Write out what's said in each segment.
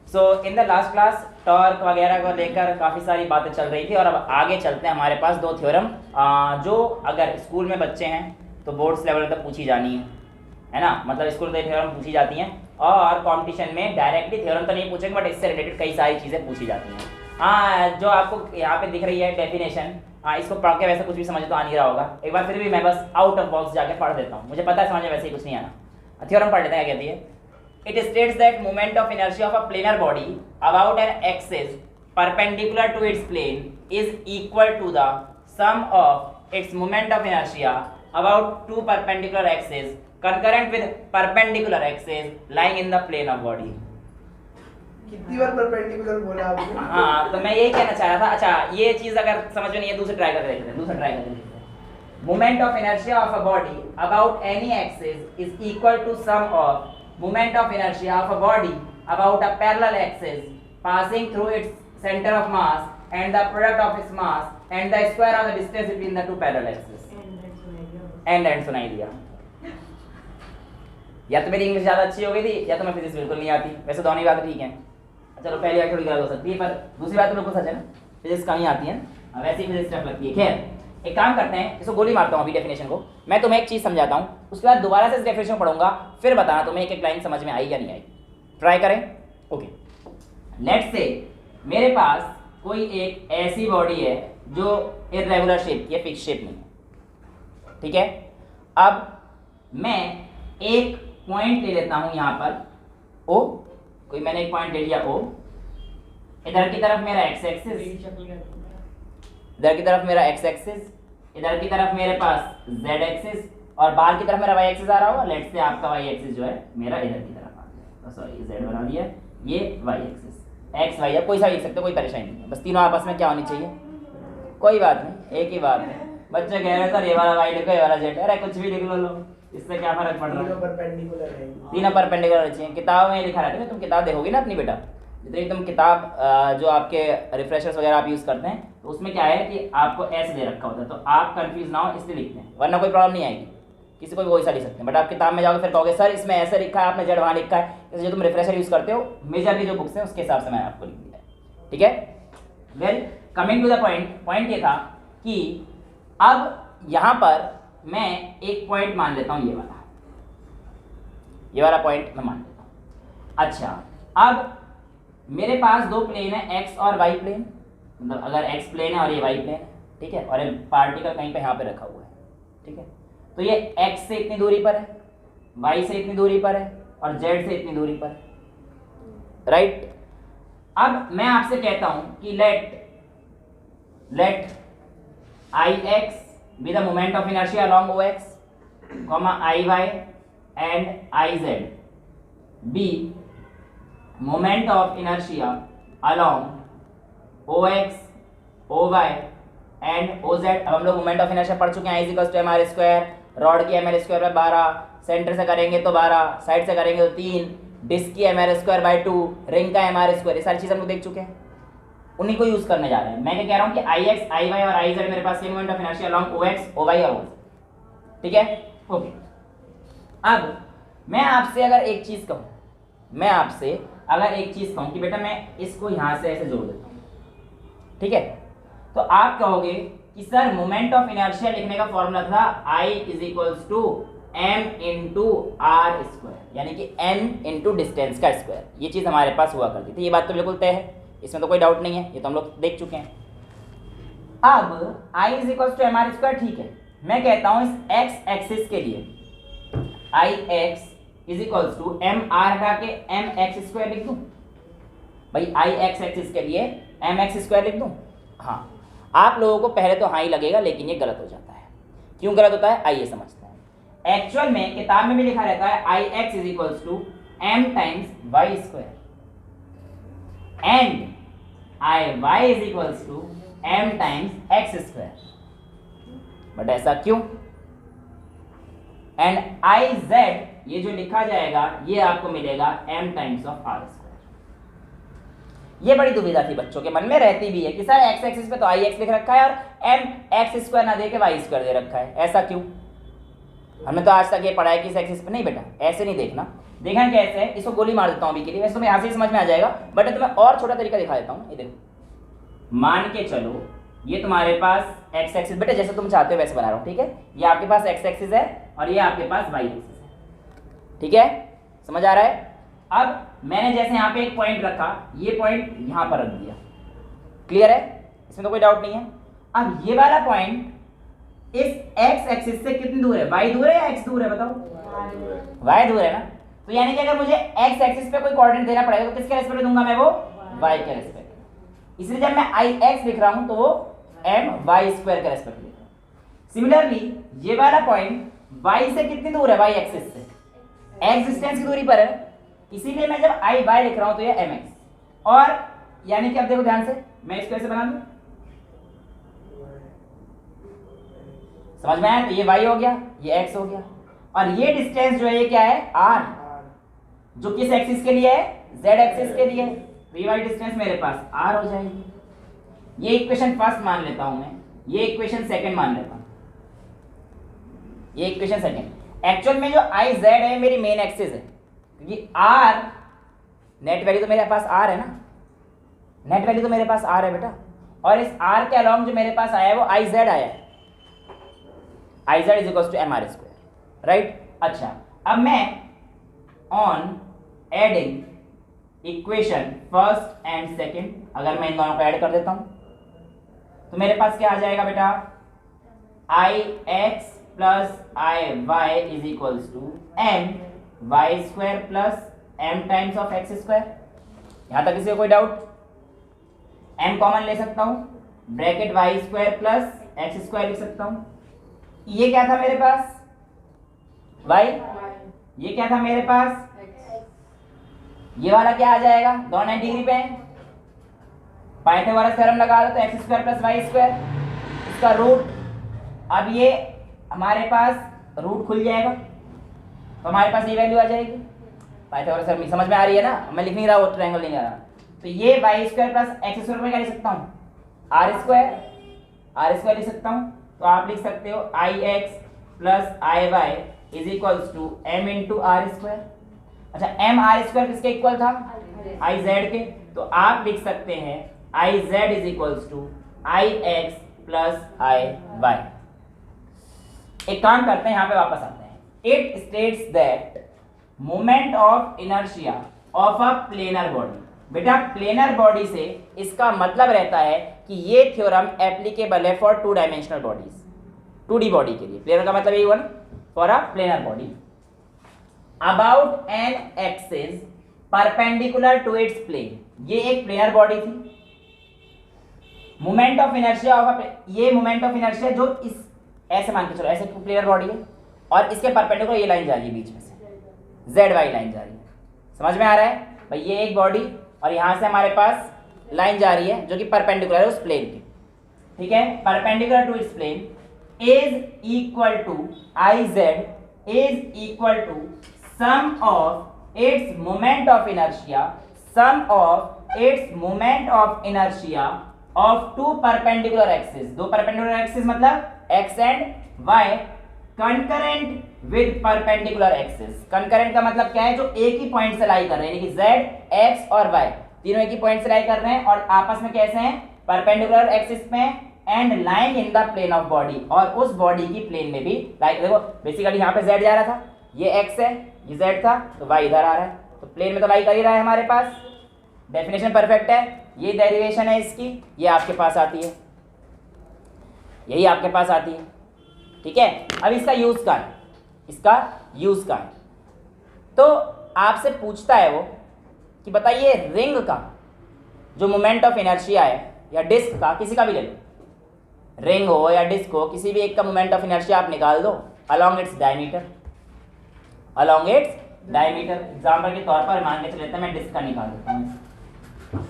So in the last class torque वगैरह को लेकर काफ़ी सारी बातें चल रही थी और अब आगे चलते हैं। हमारे पास दो थ्योरम जो अगर स्कूल में बच्चे हैं तो बोर्ड्स लेवल तक पूछी जानी है ना, मतलब स्कूल में थ्योरम पूछी जाती हैं और कंपटीशन में डायरेक्टली थ्योरम तो नहीं पूछेंगे बट इससे रिलेटेड कई सारी चीज़ें पूछी जाती हैं। जो आपको यहाँ पे दिख रही है डेफिनेशन, इसको पढ़ के वैसे कुछ भी समझ तो आ नहीं रहा होगा, एक बार फिर भी मैं बस आउट ऑफ बॉक्स जाके पढ़ देता हूँ, मुझे पता है समझ में वैसे ही कुछ नहीं आना। थ्योरम पढ़ लेते हैं। क्या कहती है? It states that moment of inertia of a planar body about an axis perpendicular to its plane is equal to the sum of its moment of inertia about two perpendicular axes concurrent with perpendicular axes lying in the plane of body. कितनी बार perpendicular बोला आपने? हाँ, तो मैं यही कहना चाह रहा था। अच्छा, ये चीज़ अगर समझ में नहीं है दूसरे ट्राई करके देखते हैं। दूसरा ट्राई करके देखते हैं। Moment of inertia of a body about any axis is equal to sum of moment of inertia of a body about a parallel axis passing through its center of mass and the product of its mass and the square of the distance between the two parallel axes. End सुनाई दिया। या तो मेरी English ज़्यादा अच्छी हो गई थी या तो मैं फिजिक्स बिल्कुल नहीं आती। वैसे दोनों ही बात ठीक है। चलो पहली बात थोड़ी गलत हो सकती है पर दूसरी बात तो बिल्कुल सच है ना, फिजिक्स कम ही आती है, वैसे ही फिजिक्स टफ लगती है। खैर एक काम करते हैं, इसको गोली मारता हूँ अभी डेफिनेशन को। मैं तुम्हें एक चीज़ समझाता हूँ, उसके बाद दोबारा से इस डेफिनेशन पढ़ूंगा, फिर बताना तुम्हें एक एक लाइन समझ में आई या नहीं आई। ट्राई करें। ओके, लेट्स से मेरे पास कोई एक ऐसी बॉडी है जो इर्रेगुलर शेप की है, फिक्स शेप नहीं है, ठीक है। अब मैं एक पॉइंट ले लेता हूँ यहाँ पर ओ, कोई मैंने एक पॉइंट ले लिया ओ, इधर की तरफ मेरा एक्स एक्सिस, इधर की तरफ मेरा एक्स एक्सिस, इधर की तरफ मेरे पास जेड एक्सिस और बाहर की तरफ मेरा वाई एक्सिस आ रहा होगा। लेट्स से आपका वाई एक्सिस जो है मेरा इधर की तरफ आ गया, सॉरी जेड बना दिया, ये वाई एक्सिस, एक्स वाई है कोई सा लिख सकते हो, कोई परेशानी नहीं है, बस तीनों आपस में क्या होनी चाहिए, कोई बात नहीं, एक ही बात है। बच्चे कह रहे सर ये वाला वाई लिखो ये वाला जेड, अरे कुछ भी लिख लो, इससे क्या फर्क पड़ रहा है, तीनों परपेंडिकुलर चाहिए। किताब में लिखा रहता है, तुम किताब देखोगी ना अपनी बेटा, जितनी तुम किताब जो आपके रिफ्रेशर्स वगैरह आप यूज़ करते हैं तो उसमें क्या है कि आपको ऐसे दे रखा होता है, तो आप कंफ्यूज ना हो इसलिए लिखते हैं, वरना कोई प्रॉब्लम नहीं आएगी, किसी को भी वही सा लिख सकते हैं। बट आप किताब में जाओगे फिर कहोगे सर इसमें ऐसे लिखा है, आपने जेड वहाँ लिखा है, इसलिए जो तुम रिफ्रेशर यूज़ करते हो मेजरली जो बुक्स हैं उसके हिसाब से मैंने आपको लिख दिया है, ठीक है। Well coming to the point ये था कि अब यहाँ पर मैं एक पॉइंट मान लेता हूँ, ये वाला पॉइंट मैं मान लेता हूँ। अच्छा, अब मेरे पास दो प्लेन है एक्स और वाई प्लेन, मतलब अगर एक्स प्लेन है और ये वाई प्लेन है, ठीक है, और ये पार्टिकल कहीं पे यहाँ पे रखा हुआ है, ठीक है, तो ये एक्स से इतनी दूरी पर है, वाई से इतनी दूरी पर है और जेड से इतनी दूरी पर है, राइट। अब मैं आपसे कहता हूं कि let I X be the moment of inertia along O X, I Y and I Z be moment of inertia along OX, OY and OZ। अब हम लोग मोमेंट ऑफ इनर्शिया पढ़ चुके हैं, I equals to M R square, rod की M L square by 12, centre से करेंगे तो 12, साइड से करेंगे तो 3, डिस्क की M R square by 2, ring का एम आर स्क्वायर, ये सारी चीज़ हम लोग देख चुके हैं, उन्हीं को यूज़ करने जा रहे हैं। मैं क्या कह रहा हूँ कि आई एक्स, आई वाई और आई जेड मेरे पास moment of inertia along O X, O Y और ओ, ठीक है, ओके। अब मैं आपसे अगर एक चीज़ कहूँ कि बेटा मैं इसको यहाँ से ऐसे जोड़ देता हूँ, ठीक है, तो आप कहोगे कि सर मोमेंट ऑफ इनर्शिया लिखने का फॉर्मूला था I is equals to m into R square, यानी कि n इंटू डिस्टेंस का स्क्वायर, ये चीज़ हमारे पास हुआ करती थी, ये बात तो बिल्कुल तय है, इसमें तो कोई डाउट नहीं है, ये तो हम लोग देख चुके हैं। अब I is equals to M R square, ठीक है, मैं कहता हूँ इस x एक्सिस के लिए I X is equals to M R हटा के एम एक्स स्क्वायर लिख दूं, भाई आई एक्स एक्सिस के लिए एम एक्स स्क्वायर लिख दूं। हाँ, आप लोगों को पहले तो हाँ ही लगेगा, लेकिन ये गलत हो जाता है। क्यों गलत होता है आइए समझते हैं। एक्चुअल में किताब में भी लिखा रहता है I X is equals to M times Y square and I Y is equals to M times X square, but ऐसा क्यों? एंड आई जेड ये जो लिखा जाएगा ये आपको मिलेगा m times of R square. ये बड़ी दुविधा थी बच्चों के मन में, रहती भी है कि सर x एक्सिस पे तो आई एक्स लिख रखा है और m एक्स स्क्वायर ना दे के वाई स्क्वायर दे रखा है, ऐसा क्यों? हमने तो आज तक ये पढ़ा है कि इस एक्सिस पे नहीं बेटा, ऐसे नहीं देखना, देखना कैसे है, इसको गोली मार देता हूँ अभी के लिए, वैसे तुम्हें यहाँ से ही समझ में आ जाएगा, बट तुम्हें और छोटा तरीका दिखा देता हूँ। ये देखो, मान के चलो ये तुम्हारे पास एक्स एक्सिस, बेटा जैसे तुम चाहते हो वैसे बना रहा हूँ, ठीक है। ये आपके पास एक्स एक्सिस है और ये आपके पास वाई एक्सिस है, ठीक है, समझ आ रहा है। अब मैंने जैसे यहाँ पे एक पॉइंट रखा, ये पॉइंट यहाँ पर रख दिया, क्लियर है, इसमें तो कोई डाउट नहीं है। अब ये वाला पॉइंट इस एक्स एक्सिस से कितनी दूर है, वाई दूर है या एक्स दूर है, बताओ, वाई दूर है ना। तो यानी कि अगर मुझे एक्स एक्सिस पे कोई कोऑर्डिनेट देना पड़ेगा तो किसके रेस्पेक्ट में दूंगा मैं, वो वाई के रेस्पेक्ट। इसलिए जब मैं आई एक्स लिख रहा हूं तो वो एम वाई स्क्वायर के रेस्पेक्ट लिख रहा हूं। सिमिलरली ये वाला पॉइंट वाई से कितनी दूर है, वाई एक्सिस से एक्स डिस्टेंस की दूरी पर है, इसीलिए मैं जब आई वाई लिख रहा हूं तो ये एम एक्स। और यानी कि अब देखो ध्यान से, मैं इसको ऐसे बना दूं, समझ में आया, तो ये वाई हो गया, ये एक्स हो गया, और ये डिस्टेंस जो है ये क्या है, आर, जो किस एक्सिस के लिए है, जेड एक्सिस के लिए। तो ये वाली डिस्टेंस मेरे पास आर हो जाएगी। ये इक्वेशन फर्स्ट मान लेता हूं मैं, ये इक्वेशन सेकंड मान लेता हूं, ये इक्वेशन सेकंड। एक्चुअल में जो आई जेड है मेरी मेन एक्सिस है, क्योंकि आर नेट वैल्यू तो मेरे पास आर है ना, नेट वैल्यू तो मेरे पास आर है बेटा, और इस आर के अलॉन्ग जो मेरे पास आया है वो आई जेड आया है, I Z is equal to M R square, right. अच्छा, अब मैं on adding equation first and second, अगर मैं इन दोनों को ऐड कर देता हूं तो मेरे पास क्या आ जाएगा बेटा, I X plus I Y is equals to M Y square plus M times of X square. यहां तक किसी को कोई डाउट? एम कॉमन ले सकता हूं, bracket Y square plus X square लिख सकता हूं। ये क्या था मेरे पास, वाई, ये क्या था मेरे पास, ये वाला क्या आ जाएगा, दोनों 90 डिग्री पे हैं, पाइथागोरस थ्योरम लगा दो तो X square plus Y square, इसका रूट, अब ये हमारे पास रूट खुल जाएगा तो हमारे पास ये वैल्यू आ जाएगी। पाइथागोरस थ्योरम समझ में आ रही है ना, मैं लिख नहीं रहा, वो ट्रायंगल नहीं आ रहा। तो ये Y square plus X square में क्या लिख सकता हूँ, आर स्क्वायर लिख सकता हूँ। तो आप लिख सकते हो I X plus I Y is equals to M into R square. अच्छा, एम आर स्क्वायर किसके इक्वल था, आई जेड के, तो आप लिख सकते हैं I Z is equals to I X plus I Y. एक काम करते हैं, यहां पे वापस आते हैं। It states that moment of inertia of a planar body, बेटा प्लेनर बॉडी से इसका मतलब रहता है कि ये थ्योरम एप्लीकेबल है for two dimensional bodies, 2D body के लिए। प्लेनर का मतलब यही हुआ ना, for a planar body about an axis perpendicular to its plane. ये एक प्लेनर बॉडी थी, मोमेंट ऑफ इनर्शिया ऑफ ये मोमेंट ऑफ इनर्शिया जो इस ऐसे मान के चलो, ऐसे प्लेनर बॉडी है और इसके परपेंडिकुलर ये लाइन जा रही है बीच में से, जेड वाई लाइन जा रही है, समझ में आ रहा है भाई। ये एक बॉडी और यहां से हमारे पास लाइन जा रही है जो कि परपेंडिकुलर है उस प्लेन के, ठीक है, perpendicular to its plane is equal to I Z is equal to sum of its moment of inertia, sum of its moment of inertia of two perpendicular axis. दो परपेंडिकुलर एक्सिस मतलब X and Y concurrent with perpendicular axis. Concurrent का मतलब क्या है, जो एक ही point से लाई कर रहे हैं, यानी कि जेड एक्स और वाई तीनों एक ही पॉइंट से लाई कर रहे हैं और आपस में कैसे हैं, परपेंडिकुलर एक्सिस में and lying in the plane of body, और उस बॉडी की प्लेन में भी लाइक। देखो बेसिकली यहाँ पे जेड जा रहा था, ये एक्स है, ये जेड था, तो वाई इधर आ रहा है, तो प्लेन में तो लाई कर ही रहा है हमारे पास। डेफिनेशन परफेक्ट है, ये डेरिवेशन है इसकी, ये आपके पास आती है, यही आपके पास आती है, ठीक है। अब इसका यूज का है, इसका यूज का है, तो आपसे पूछता है वो कि बताइए रिंग का जो मोमेंट ऑफ इनर्शिया है, या डिस्क का, किसी का भी ले लो, रिंग हो या डिस्क हो, किसी भी एक का मोमेंट ऑफ इनर्शिया आप निकाल दो along its diameter, along its diameter. Example के तौर पर मान के चलते हैं मैं डिस्क का निकाल देता हूँ,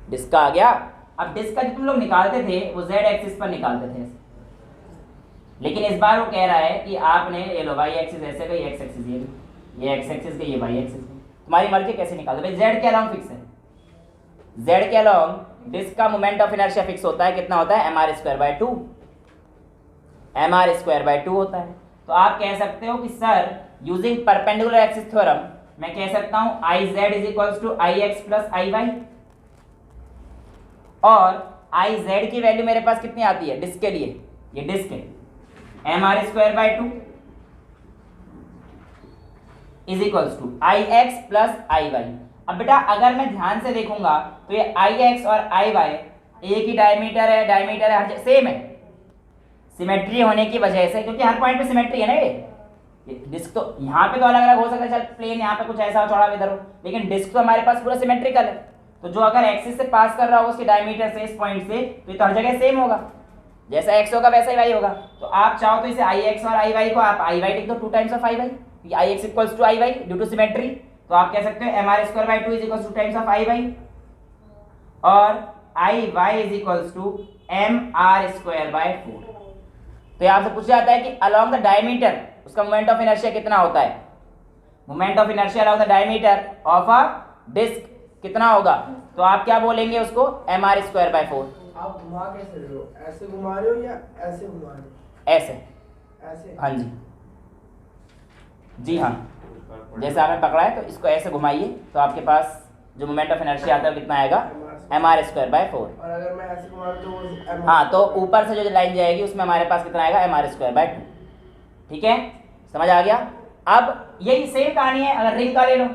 डिस्क का आ गया। अब डिस्क का जो तुम लोग निकालते थे वो जेड एक्सिस पर निकालते थे, लेकिन इस बार वो कह रहा है कि आपने ये लो वाई एक्सिस ऐसे गई, एक्स एक्सिस ये एक्स एक्सिस गई, ये वाई एक्सिस गई, तुम्हारी मर्जी कैसे निकाल दो भाई। जेड के अलॉन्ग फिक्स है, जेड के अलॉन्ग डिस्क का मोमेंट ऑफ इनर्शिया फिक्स होता है, कितना होता है, mr square by 2, mr square by 2 होता है। तो आप कह सकते हो कि sir using perpendicular axis theorem मैं कह सकता हूं I Z is equals to I X plus I Y, और आई जेड की वैल्यू मेरे पास कितनी आती है डिस्क के लिए, ये डिस्क है, M R square by 2 is equals to I X plus I Y. अब बेटा अगर मैं ध्यान से देखूंगा तो ये आई एक्स और आई वाई एक ही डायमीटर है, हर जगह सेम है, सिमेट्री होने की वजह से, क्योंकि हर पॉइंट पे सिमेट्री है ना। ये डिस्क तो यहाँ पे तो अलग अलग हो सकता है, चल प्लेन यहाँ पे कुछ ऐसा हो, चौड़ा इधर हो, लेकिन डिस्क तो हमारे पास पूरा सिमेट्रिकल है। तो जो अगर एक्सिस से पास कर रहा होगा उसके डायमीटर से, इस पॉइंट से, तो ये तो हर जगह सेम होगा, जैसा एक्स होगा वैसा ही वाई होगा। तो आप चाहो तो इसे आई एक्स और आई वाई को आप आई वाई लिख दो, 2 times of I Y, I X equals to I Y due to symmetry. तो आप कह सकते हो M R square by 2 is equals to times of I Y, और I Y is equals to M R square by 4। तो यहाँ से पूछा जाता है कि अलोंग द डायमीटर उसका मोमेंट ऑफ इनर्शिया कितना होता है, moment of inertia along the diameter of a disc कितना होगा, तो आप क्या बोलेंगे उसको, एम आर स्क्वायर बाय 4। आप घुमा कैसे रहे हो, ऐसे घुमा रहे हो या ऐसे घुमा रहे हो? ऐसे, ऐसे, हाँ जी, जी हाँ, जैसे आपने पकड़ा है तो इसको ऐसे घुमाइए, तो आपके पास जो मोमेंट ऑफ इनर्शिया आता है कितना आएगा, एम आर स्क्वायर बाय 4। और अगर मैं ऐसे घुमा तो वो हाँ, तो ऊपर से जो लाइन जाएगी उसमें हमारे पास कितना आएगा, एम आर स्क्वायर बाय 2। ठीक है, समझ आ गया। अब यही सेम कहानी है, अगर रिंग का ले लो,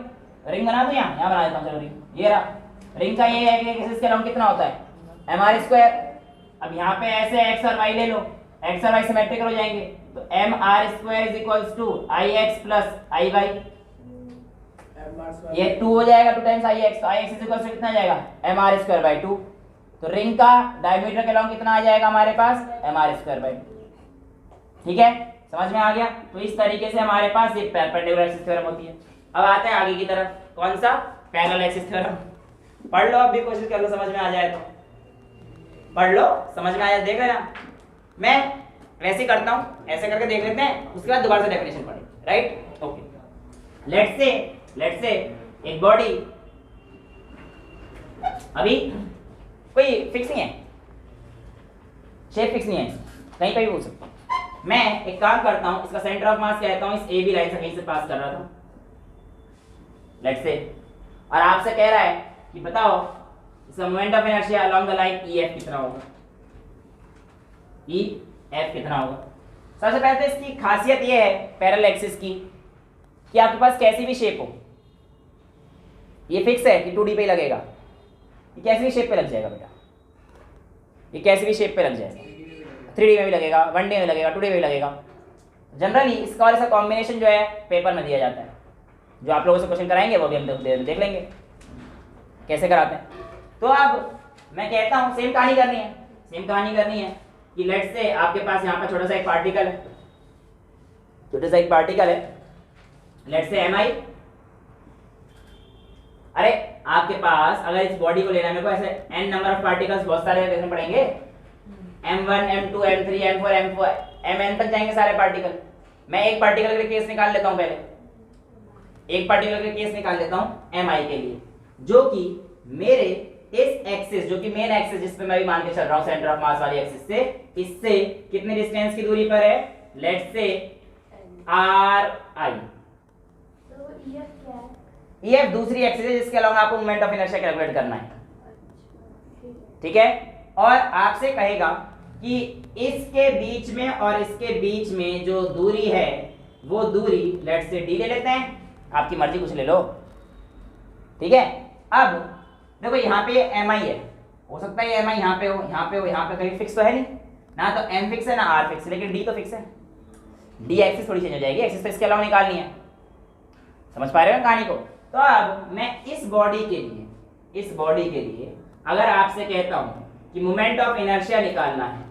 रिंग बना दो, यहाँ बना देता हूँ, चलो रिंग, ये रहा रिंग का, ये है कि इसके अराउंड कितना होता है, एम आर स्क्वायर। अब यहाँ पे ऐसे एक्स और वाई ले लो, एक्स और वाई सिमेट्रिकल हो जाएंगे, तो M R square is equals to I X plus I Y, ये 2 हो जाएगा, 2 टाइम्स आई एक्स, तो I X is equals to कितना आ जाएगा, एम आर स्क्वायर बाय 2। तो रिंग का डायमीटर के अराउंड कितना आ जाएगा हमारे पास, एम आर स्क्वायर बाय 2। ठीक है, समझ में आ गया। तो इस तरीके से हमारे पास ये परपेंडिकुलर एक्सिस थ्योरम होती है। अब आते हैं आगे की तरफ, कौन सा, पैरेलल एक्सिस थ्योरम। पढ़ लो, अब भी कोशिश कर लो, समझ में आ जाए तो पढ़ लो, समझ में आ जाए, देख लेना। मैं वैसे ही करता हूँ, ऐसे करके देख लेते हैं, उसके बाद दोबारा से डेफिनेशन पढ़ें, राइट। ओके, लेट्स से एक बॉडी, अभी कोई फिक्स नहीं है, शेप फिक्स नहीं है, कहीं पे भी पूछ सकता हूँ। मैं एक काम करता हूँ, इसका सेंटर ऑफ मास कहता हूँ, इस ए बी लाइन से कहीं से पास कर रहा था, लेट्स से, और आपसे कह रहा है कि बताओ इसका moment of inertia along the line E F कितना होगा, ई एफ कितना होगा। सबसे पहले तो इसकी खासियत ये है पैरेलल एक्सिस की कि आपके पास कैसी भी शेप हो, ये फिक्स है कि 2D पे ही लगेगा, ये कैसी भी शेप पे लग जाएगा बेटा, ये कैसी भी शेप पे लग जाएगा, 3D में भी लगेगा, 1D में लगेगा, 2D में भी लगेगा। जनरली इसका और ऐसा कॉम्बिनेशन जो है पेपर में दिया जाता है, जो आप लोगों से क्वेश्चन कराएंगे वो भी हम देख लेंगे कैसे कराते हैं। तो अब मैं कहता हूँ सेम कहानी करनी है कि लेट्स से आपके पास यहाँ पर छोटा सा एक पार्टिकल है, लेट्स से mi। अरे आपके पास अगर इस बॉडी को लेना है, मेरे को ऐसे n नंबर ऑफ पार्टिकल्स बहुत सारे देखने पड़ेंगे, m1 m2 m3 m4 m4 mn तक जाएंगे सारे पार्टिकल। मैं एक पार्टिकल के केस निकाल लेता हूँ, पहले एक पार्टिकल के केस निकाल लेता हूँ mi के लिए, जो कि मेरे इस एक्सिस, जो कि मेन एक्सिस जिस पे मैं भी मान के चल रहा हूँ सेंटर ऑफ मास वाली एक्सिस से, इससे कितने डिस्टेंस की दूरी पर है, लेट्स से ri। EF दूसरी एक्सिस है जिसके अलावा आपको मोमेंट ऑफ इनर्शिया कैलकुलेट करना है, ठीक है। और आपसे कहेगा कि इसके बीच में और इसके बीच में जो दूरी है वो दूरी लेट्स से d ले लेते हैं, आपकी मर्जी कुछ ले लो, ठीक है। अब देखो यहाँ पे mi है, हो सकता है mi यहाँ पे हो, यहाँ पे कहीं फिक्स तो है नहीं ना, तो m फिक्स है ना r फिक्स है, लेकिन d तो फिक्स है। d एक्सिस थोड़ी चेंज हो जाएगी, एक्सिस तो इसके अलावा निकालनी है, समझ पा रहे हो कहानी को। तो अब मैं इस बॉडी के लिए अगर आपसे कहता हूं कि मोमेंट ऑफ इनर्शिया निकालना है,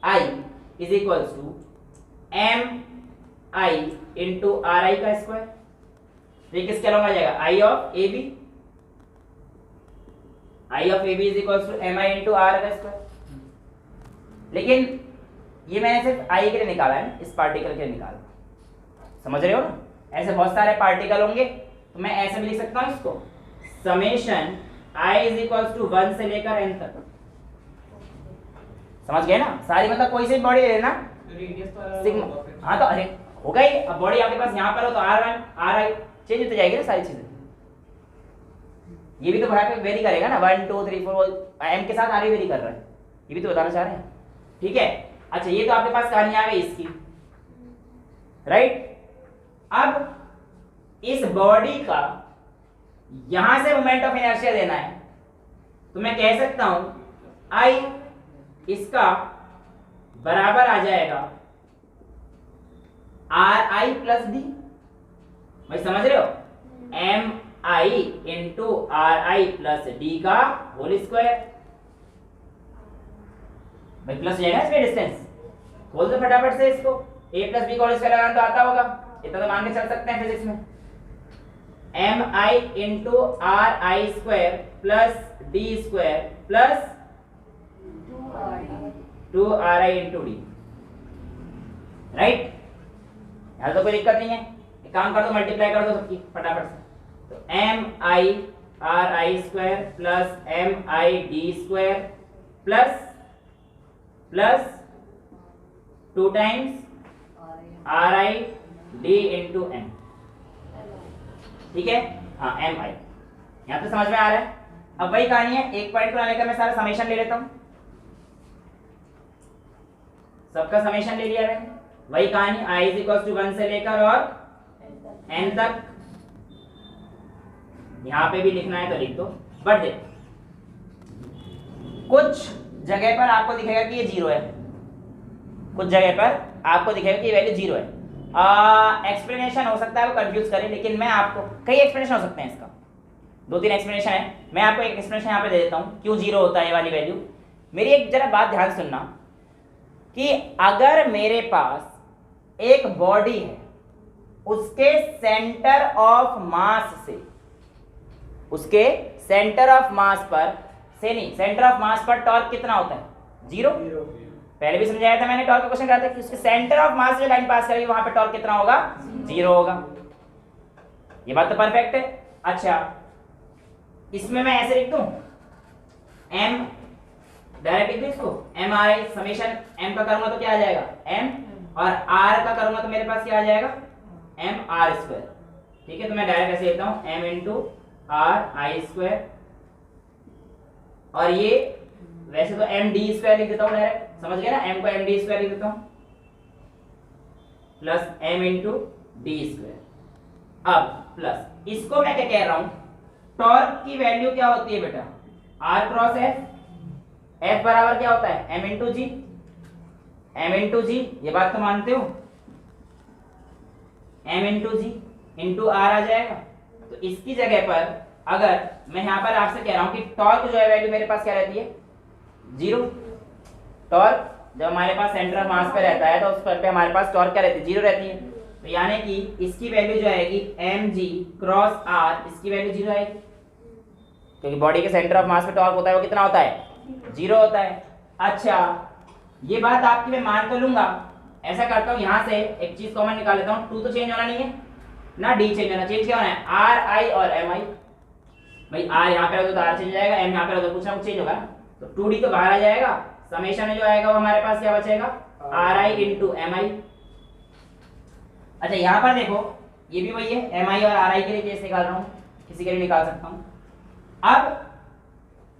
I is equals to mi into ri का स्क्वायर, ये किसके अलावा आ जाएगा, I of AB is equals to mi into r का स्क्वायर। लेकिन ये मैंने सिर्फ I के लिए निकाला है, इस पार्टिकल के लिए निकाला, समझ रहे हो ना। ऐसे बहुत सारे पार्टिकल होंगे, तो मैं ऐसे भी लिख सकता हूँ इसको, summation I is equals to 1 से लेकर n तक, समझ गए ना। सारी मतलब कोई सी बॉडी ले लेना, सिग्मा, हाँ तो अरे हो गई। अब बॉडी आपके पास यहाँ पर हो तो r1 ri, चेंज होती जाएगी ना सारी चीजें। ये भी तो यहाँ पे वेरी करेगा ना, 1 2 3 4 m के साथ आगे वेरी कर रहा है, ये भी तो बताना चाह रहे हैं। ठीक है, अच्छा ये तो आपके पास कहानी आ गई इसकी, राइट। अब इस बॉडी का यहां से मोमेंट ऑफ इनर्शिया देना है, तो मैं कह सकता हूं I इसका बराबर आ जाएगा RI प्लस डी। भाई समझ रहे हो, MI into RI plus D का होल स्क्वायर। भाई प्लस जाएगा इसमें डिस्टेंस, खोल दो फटाफट से इसको, a प्लस बी का होल स्क्वायर लगाना तो आता होगा, इतना तो मान के चल सकते हैं फिजिक्स में। MI into RI square plus D square plus 2RI into D, right. यहां तो कोई दिक्कत नहीं है, एक काम कर दो, मल्टीप्लाई कर दो सबकी फटाफट से। तो MI RI square plus MI D square plus 2 times RI D into M, ठीक है। हाँ MI यहां पे समझ में आ रहा है। अब वही कहानी है, एक पॉइंट को ना लेकर मैं सारा समेशन ले लेता हूं, सबका समेशन ले लिया मैंने। वही कहानी I इज इक्वल टू 1 से लेकर और n तक, यहां पे भी लिखना है तो लिख दो। बट देखो कुछ जगह पर आपको दिखेगा कि ये 0 है, कुछ जगह पर आपको दिखेगा कि ये वैल्यू 0 है। एक्सप्लेनेशन हो सकता है वो कंफ्यूज करे, लेकिन मैं आपको कई एक्सप्लेनेशन हो सकते हैं इसका, 2-3 एक्सप्लेनेशन है, मैं आपको एक एक्सप्लेनेशन यहाँ पे दे देता हूँ क्यों 0 होता है ये वाली वैल्यू। मेरी एक जरा बात ध्यान से सुनना कि अगर मेरे पास एक बॉडी है, उसके सेंटर ऑफ मास से, उसके सेंटर ऑफ मास पर से नहीं, सेंटर ऑफ मास पर टॉर्क कितना होता है? 0। पहले भी समझाया था मैंने, टॉर्क का क्वेश्चन कराया था कि उसके सेंटर ऑफ मास जो लाइन पास करेगी वहां पे टॉर्क कितना होगा? 0 होगा। ये बात तो परफेक्ट है। अच्छा इसमें मैं ऐसे लिख दूं, m डायरेक्ट लिख दूं इसको, MRI समेशन m का करूंगा तो क्या आ जाएगा? m, और r का करूंगा तो मेरे पास क्या आ जाएगा? MR square. ठीक है, तो मैं डायरेक्ट ऐसे लिखता हूं m इंटू RI स्क्वायर, और ये वैसे तो MD स्क्वायर लिख देता हूं डायरेक्ट, समझ गए ना, m को MD स्क्वायर लिख देता हूं plus m into D square. अब प्लस इसको मैं क्या कह रहा हूं, टॉर्क की वैल्यू क्या होती है बेटा? R क्रॉस F बराबर क्या होता है? m इंटू जी, m इंटू जी, ये बात तो मानते हो, m इंटू जी इंटू R आ जाएगा। तो इसकी जगह पर अगर मैं यहां पर आपसे कह रहा हूं कि टॉर्क जो है वैल्यू मेरे पास क्या रहती है? 0। टॉर्क जब हमारे पास सेंटर ऑफ मास पे रहता है तो उस पर पे हमारे पास टॉर्क क्या रहती है? 0 रहती है। तो यानी कि इसकी वैल्यू जो आएगी mg क्रॉस r, इसकी वैल्यू 0 आएगी, क्योंकि बॉडी के सेंटर ऑफ मास पे टॉर्क होता है वो कितना होता है? 0 होता है। अच्छा ये बात आपकी मैं मान तो लूंगा, ऐसा करता हूं यहां से एक चीज कॉमन निकाल लेता हूं, 2 तो चेंज होना नहीं है ना, d चेंज होना, चेंज क्या होना है? r i और m i। भाई r यहां पे रहो तो r चेंज हो जाएगा, m यहां पे रहो तो कुछ ना कुछ चेंज होगा, तो 2d तो बाहर आ जाएगा, समेशन में जो आएगा वो हमारे पास क्या बचेगा? ri इंटू एम आई। अच्छा यहां पर देखो ये भी वही है, एम आई और ri के लिए केस निकाल रहा हूं, किसी के लिए निकाल सकता हूं। अब